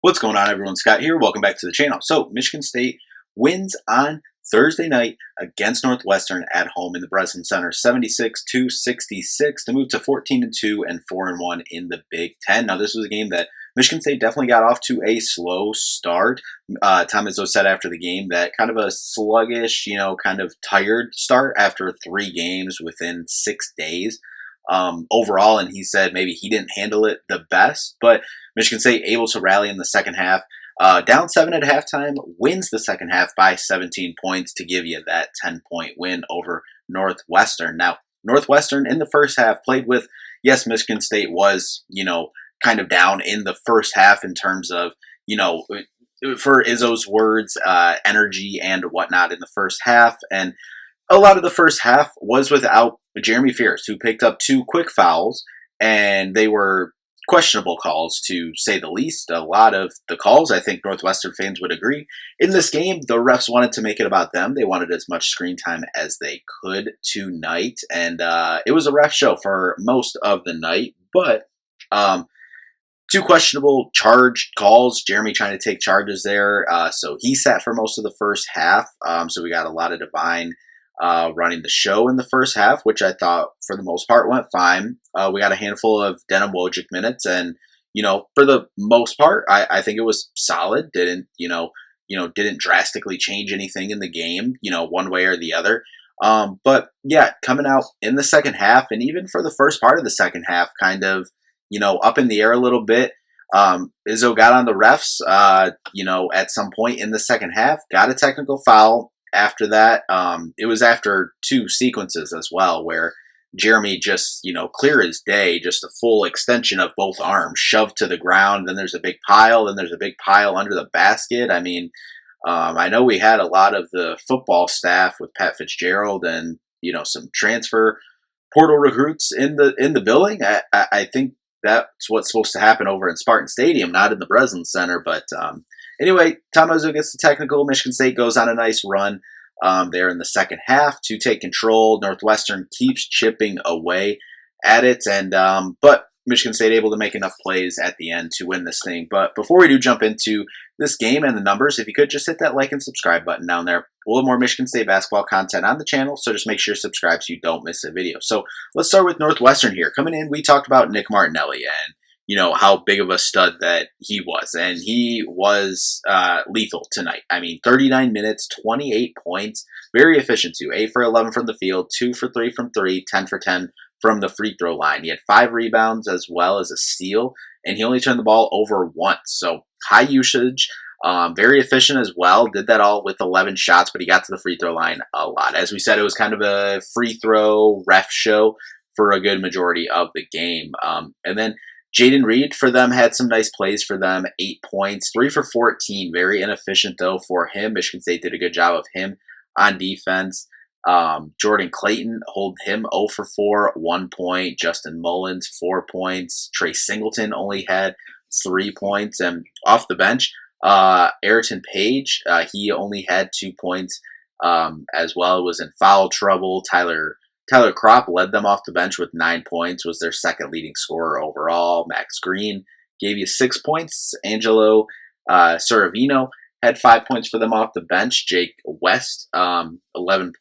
What's going on, everyone? Scott here. Welcome back to the channel. So, Michigan State wins on Thursday night against Northwestern at home in the Breslin Center, 76-66 to move to 14-2 and 4-1 in the Big Ten. Now, this was a game that Michigan State definitely got off to a slow start. Tom Izzo said after the game that kind of a sluggish, kind of tired start after 3 games within 6 days. Overall, and he said maybe he didn't handle it the best, but Michigan State able to rally in the second half. Down 7 at halftime, wins the second half by 17 points to give you that 10-point win over Northwestern. Now, Northwestern in the first half played with, yes, Michigan State was, kind of down in the first half in terms of, for Izzo's words, energy and whatnot in the first half. And a lot of the first half was without Jeremy Fears, who picked up 2 quick fouls, and they were questionable calls, to say the least. A lot of the calls, I think Northwestern fans would agree. In this game, the refs wanted to make it about them. They wanted as much screen time as they could tonight, and it was a ref show for most of the night, but 2 questionable charge calls. Jeremy trying to take charges there, so he sat for most of the first half, so we got a lot of Divine running the show in the first half, which I thought for the most part went fine. We got a handful of Denim Wojcik minutes, and for the most part, I think it was solid. Didn't drastically change anything in the game, one way or the other. But yeah, coming out in the second half, and even for the first part of the second half, kind of up in the air a little bit. Izzo got on the refs, at some point in the second half, got a technical foul. After that, it was after 2 sequences as well, where Jeremy just, clear as day, just a full extension of both arms, shoved to the ground. Then there's a big pile. Then there's a big pile under the basket. I mean, I know we had a lot of the football staff with Pat Fitzgerald and, some transfer portal recruits in the building. I think that's what's supposed to happen over in Spartan Stadium, not in the Breslin Center. But anyway, Tom Izzo gets the technical. Michigan State goes on a nice run there in the second half to take control. Northwestern keeps chipping away at it, and but Michigan State able to make enough plays at the end to win this thing. But before we do jump into this game and the numbers, if you could just hit that like and subscribe button down there. We'll have more Michigan State basketball content on the channel, so just make sure you subscribe so you don't miss a video. So let's start with Northwestern here. Coming in, we talked about Nick Martinelli and how big of a stud that he was. And he was lethal tonight. I mean, 39 minutes, 28 points, very efficient too. 8 for 11 from the field, 2 for 3 from 3, 10 for 10 from the free throw line. He had 5 rebounds as well as a steal, and he only turned the ball over once. So high usage, very efficient as well. Did that all with 11 shots, but he got to the free throw line a lot. As we said, it was kind of a free throw ref show for a good majority of the game. And then Jaden Reed for them had some nice plays for them. 8 points, 3 for 14. Very inefficient though for him. Michigan State did a good job of him on defense. Jordan Clayton hold him 0 for 4, 1 point. Justin Mullins 4 points. Trey Singleton only had 3 points. And off the bench, Ayrton Page, he only had 2 points as well. Was in foul trouble. Tyler Kropp led them off the bench with 9 points, was their second leading scorer overall. Max Green gave you 6 points. Angelo Sorvino had 5 points for them off the bench. Jake West, 11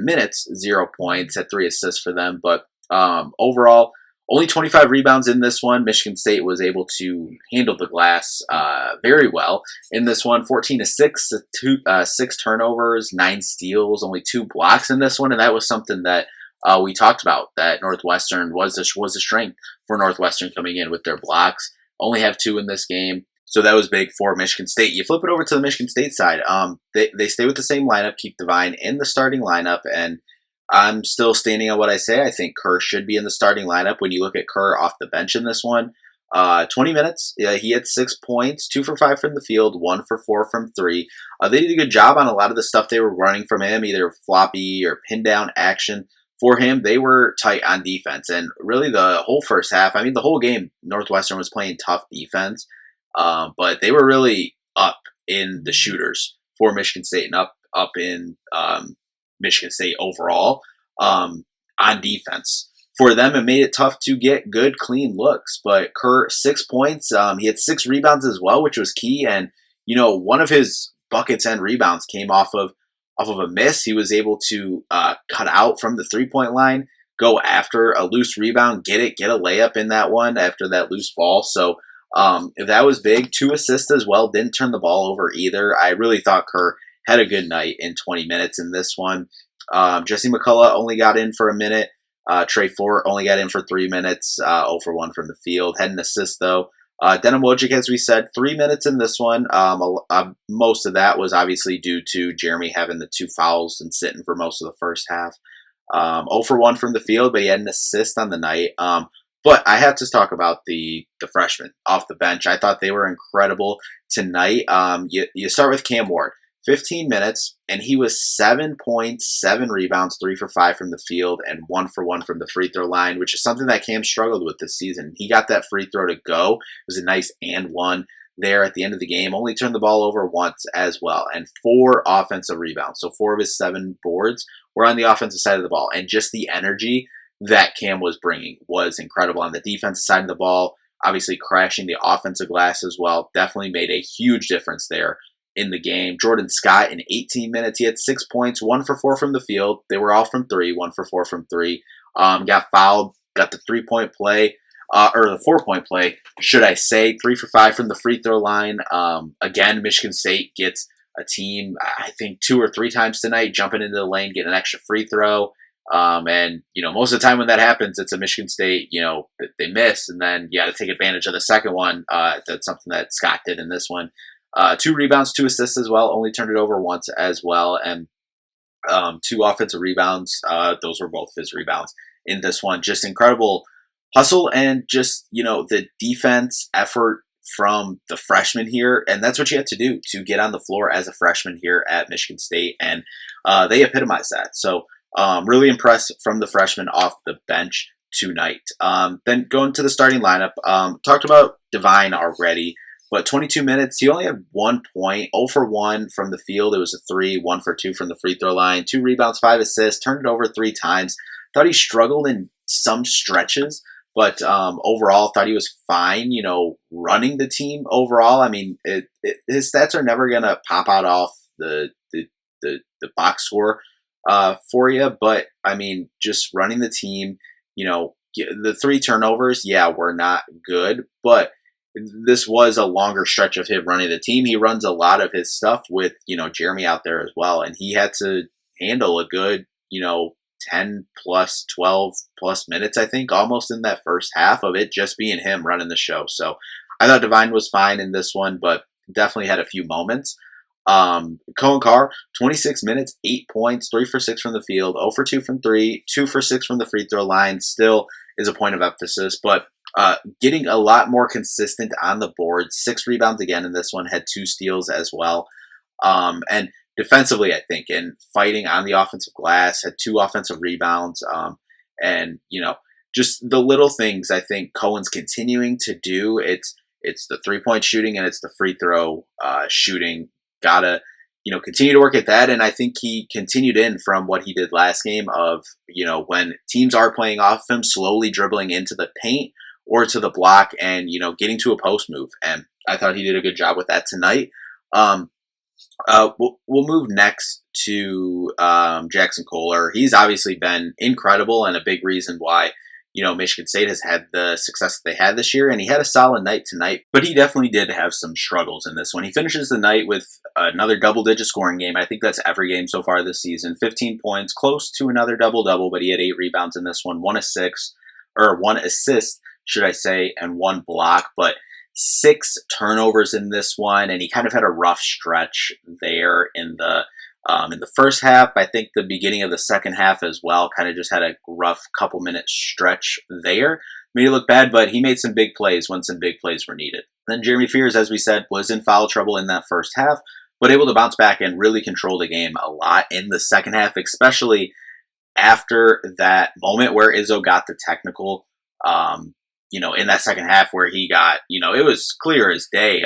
minutes, 0 points, had 3 assists for them. But overall, only 25 rebounds in this one. Michigan State was able to handle the glass very well in this one. 14-6, 6 turnovers, 9 steals, only 2 blocks in this one. And that was something that we talked about, that Northwestern was a strength for Northwestern coming in with their blocks. Only have 2 in this game. So that was big for Michigan State. You flip it over to the Michigan State side. They stay with the same lineup, keep Divine in the starting lineup, and I'm still standing on what I say. I think Kerr should be in the starting lineup. When you look at Kerr off the bench in this one, 20 minutes, he had 6 points, 2 for 5 from the field, 1 for 4 from 3. They did a good job on a lot of the stuff they were running from him, either floppy or pin down action. For him, they were tight on defense. And really the whole first half, I mean, the whole game, Northwestern was playing tough defense. But they were really up in the shooters for Michigan State and up in Michigan State overall on defense for them, it made it tough to get good, clean looks. But Kerr, 6 points. He had 6 rebounds as well, which was key. And one of his buckets and rebounds came off of a miss. He was able to cut out from the 3-point line, go after a loose rebound, get a layup in that one after that loose ball. So that was big. 2 assists as well. Didn't turn the ball over either. I really thought Kerr had a good night in 20 minutes in this one. Jesse McCullough only got in for a minute. Trey Fort only got in for 3 minutes, 0 for 1 from the field. Had an assist, though. Denim Wojcik, as we said, 3 minutes in this one. Most of that was obviously due to Jeremy having the 2 fouls and sitting for most of the first half. 0 for 1 from the field, but he had an assist on the night. But I have to talk about the freshmen off the bench. I thought they were incredible tonight. You start with Cam Ward. 15 minutes, and he was 7 points, 7 rebounds, 3 for 5 from the field, and 1 for 1 from the free throw line, which is something that Cam struggled with this season. He got that free throw to go. It was a nice and one there at the end of the game. Only turned the ball over once as well, and 4 offensive rebounds. So 4 of his 7 boards were on the offensive side of the ball, and just the energy that Cam was bringing was incredible on the defensive side of the ball. Obviously, crashing the offensive glass as well definitely made a huge difference there in the game. Jordan Scott in 18 minutes, he had 6 points, 1 for 4 from the field. They were all from 3, 1 for 4 from 3. Got fouled, got the 3-point play, or the 4-point play, should I say. 3 for 5 from the free throw line. Again, Michigan State gets a team, I think 2 or 3 times tonight, jumping into the lane, getting an extra free throw. And most of the time when that happens, it's a Michigan State, that they miss, and then you got to take advantage of the second one. That's something that Scott did in this one. 2 rebounds, 2 assists as well. Only turned it over once as well. And 2 offensive rebounds. Those were both his rebounds in this one. Just incredible hustle and just, the defense effort from the freshmen here. And that's what you have to do to get on the floor as a freshman here at Michigan State. And they epitomize that. So really impressed from the freshmen off the bench tonight. Then going to the starting lineup, talked about Divine already. But 22 minutes, he only had 1 point, 0 for 1 from the field. It was a 3, 1 for 2 from the free throw line, 2 rebounds, 5 assists, turned it over 3 times. Thought he struggled in some stretches, but overall thought he was fine, running the team overall. I mean, his stats are never going to pop out off the box score for you, but I mean, just running the team, the 3 turnovers, were not good, but this was a longer stretch of him running the team. He runs a lot of his stuff with, Jeremy out there as well. And he had to handle a good, 10 plus, 12 plus minutes, I think, almost in that first half of it, just being him running the show. So I thought Divine was fine in this one, but definitely had a few moments. Cohen Carr, 26 minutes, 8 points, 3 for 6 from the field, 0 for 2 from 3, 2 for 6 from the free throw line. Still is a point of emphasis, but getting a lot more consistent on the board. 6 rebounds again in this one, had 2 steals as well. And defensively, I think, and fighting on the offensive glass, had 2 offensive rebounds. And, just the little things I think Cohen's continuing to do. It's the 3-point shooting and it's the free throw shooting. Gotta, continue to work at that. And I think he continued in from what he did last game of, when teams are playing off him, slowly dribbling into the paint or to the block and, getting to a post move. And I thought he did a good job with that tonight. We'll move next to Jackson Kohler. He's obviously been incredible and a big reason why, Michigan State has had the success that they had this year. And he had a solid night tonight, but he definitely did have some struggles in this one. He finishes the night with another double-digit scoring game. I think that's every game so far this season. 15 points, close to another double-double, but he had 8 rebounds in this one, 1 assist, should I say, and 1 block, but 6 turnovers in this one, and he kind of had a rough stretch there in the first half. I think the beginning of the second half as well kind of just had a rough couple-minute stretch there. Made it look bad, but he made some big plays when some big plays were needed. Then Jeremy Fears, as we said, was in foul trouble in that first half, but able to bounce back and really control the game a lot in the second half, especially after that moment where Izzo got the technical, in that second half where he got, it was clear as day,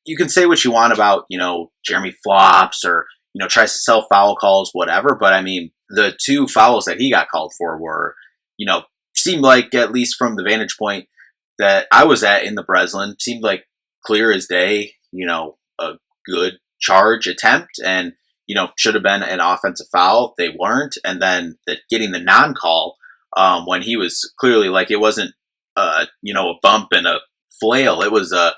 you can say what you want about, Jeremy flops or, tries to sell foul calls, whatever. But I mean, the 2 fouls that he got called for were, seemed like, at least from the vantage point that I was at in the Breslin, seemed like clear as day, a good charge attempt, and, should have been an offensive foul. They weren't. And then getting the non call, when he was clearly, like, it wasn't, a bump and a flail. It was a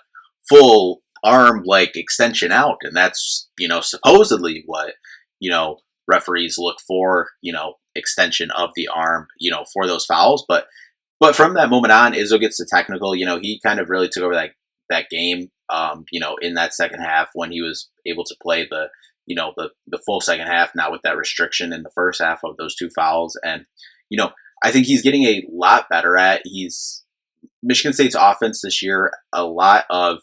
full arm, like, extension out. And that's, supposedly what, you know, referees look for, extension of the arm, for those fouls. But from that moment on, Izzo gets the technical. He kind of really took over that game. In that second half when he was able to play the full second half, not with that restriction in the first half of those two fouls. And I think he's getting a lot better at. He's Michigan State's offense this year. A lot of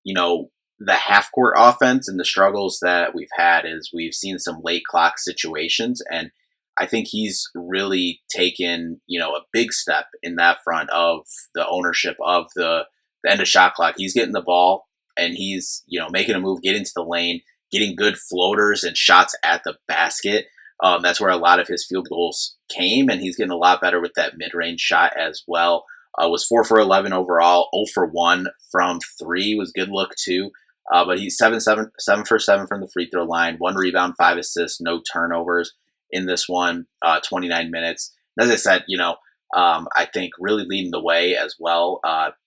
the half court offense and the struggles that we've had is we've seen some late clock situations, and I think he's really taken, a big step in that front of the ownership of the end of shot clock. He's getting the ball and he's, making a move, get into the lane, getting good floaters and shots at the basket. That's where a lot of his field goals came, and he's getting a lot better with that mid-range shot as well. Was 4 for 11 overall, 0 for 1 from 3 was good look too. But he's 7 for 7 from the free throw line, 1 rebound, 5 assists, no turnovers in this one, 29 minutes. As I said, I think really leading the way as well,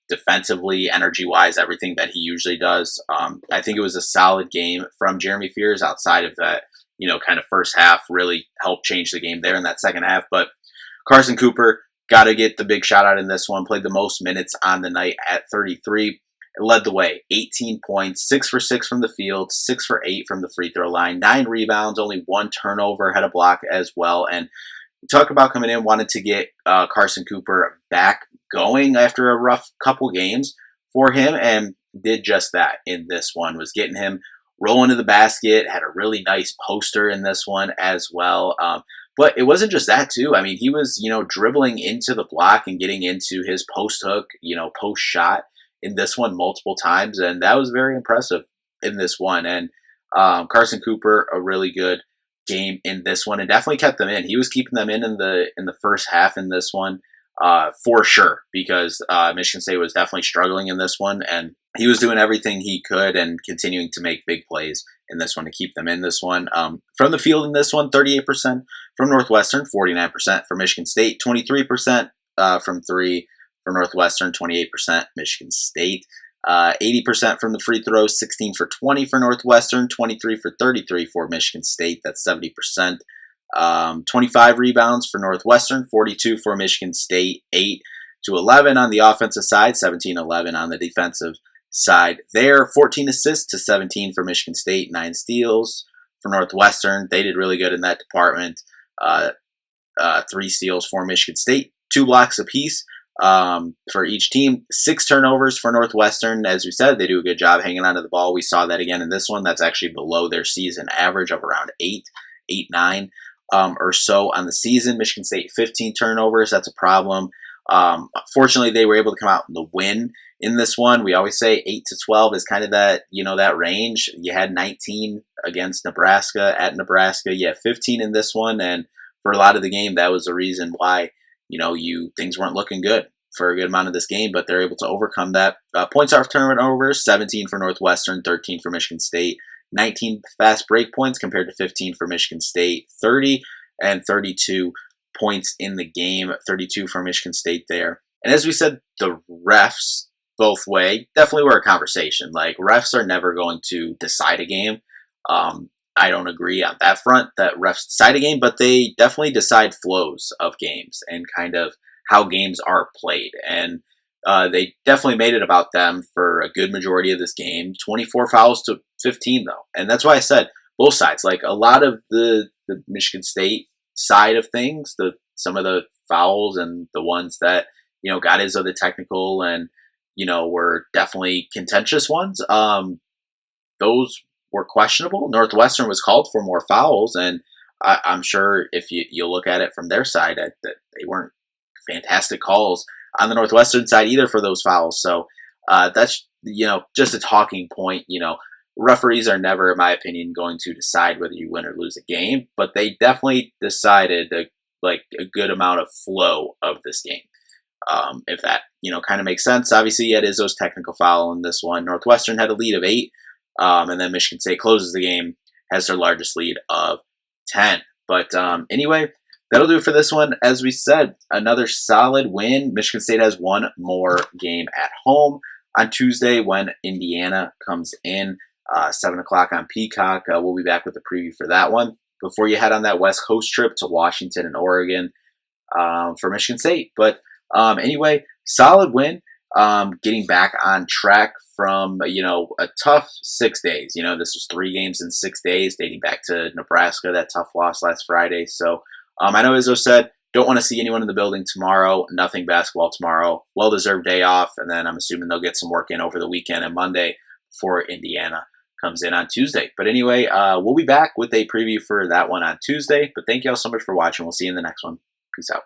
defensively, energy-wise, everything that he usually does. I think it was a solid game from Jeremy Fears outside of that, kind of first half really helped change the game there in that second half. But Carson Cooper got to get the big shout out in this one, played the most minutes on the night at 33. It led the way, 18 points, 6 for 6 from the field, 6 for 8 from the free throw line, 9 rebounds, only 1 turnover, had a block as well. And talk about coming in, wanted to get Carson Cooper back going after a rough couple games for him, and did just that in this one. Was getting him rolling to the basket, had a really nice poster in this one as well. But it wasn't just that too. I mean, he was, dribbling into the block and getting into his post hook, post shot in this one multiple times, and that was very impressive in this one. And Carson Cooper, a really good game in this one, and definitely kept them in. He was keeping them in the first half in this one, for sure, because Michigan State was definitely struggling in this one, and he was doing everything he could and continuing to make big plays in this one to keep them in this one. From the field in this one, 38% from Northwestern, 49% for Michigan State, 23% from 3 for Northwestern, 28% Michigan State. 80% from the free throws, 16 for 20 for Northwestern, 23 for 33 for Michigan State. That's 70%. 25 rebounds for Northwestern, 42 for Michigan State, 8 to 11 on the offensive side, 17-11 on the defensive side there. 14 assists to 17 for Michigan State, 9 steals for Northwestern. They did really good in that department. 3 steals for Michigan State, 2 blocks apiece for each team. 6 turnovers for Northwestern. As we said, they do a good job hanging onto the ball. We saw that again in this one. That's actually below their season average of around 9 or so on the season. Michigan State, 15 turnovers. That's a problem. Fortunately, they were able to come out in the win in this one. We always say 8 to 12 is kind of that, that range. You had 19 against Nebraska at Nebraska. You had 15 in this one. And for a lot of the game, that was the reason why, things weren't looking good for a good amount of this game, but they're able to overcome that. Points off turnovers, 17 for Northwestern, 13 for Michigan State. 19 fast break points compared to 15 for Michigan State, 30 and 32 points in the game, 32 for Michigan State there. And as we said, the refs both way definitely were a conversation. Like, refs are never going to decide a game. I don't agree on that front that refs decide a game, but they definitely decide flows of games and kind of how games are played. And they definitely made it about them for a good majority of this game. 24 fouls to 15, though. And that's why I said both sides. Like, a lot of the Michigan State side of things, some of the fouls and the ones that, got Izzo the technical and, were definitely contentious ones, those were questionable. Northwestern was called for more fouls, and I'm sure if you look at it from their side, that they weren't fantastic calls on the Northwestern side either for those fouls. So that's, just a talking point. Referees are never, in my opinion, going to decide whether you win or lose a game, but they definitely decided to like a good amount of flow of this game. If that kind of makes sense. Obviously, it is those technical foul in this one. Northwestern had a lead of 8, and then Michigan State closes the game, has their largest lead of 10. But anyway, that'll do it for this one. As we said, another solid win. Michigan State has one more game at home on Tuesday when Indiana comes in, 7 o'clock on Peacock. We'll be back with a preview for that one before you head on that West Coast trip to Washington and Oregon for Michigan State. But anyway, solid win. Getting back on track from a tough 6 days. This was 3 games in 6 days, dating back to Nebraska, that tough loss last Friday. So I know Izzo said don't want to see anyone in the building tomorrow. Nothing basketball tomorrow. Well-deserved day off, and then I'm assuming they'll get some work in over the weekend and Monday before Indiana comes in on Tuesday. But anyway, we'll be back with a preview for that one on Tuesday. But thank you all so much for watching. We'll see you in the next one. Peace out.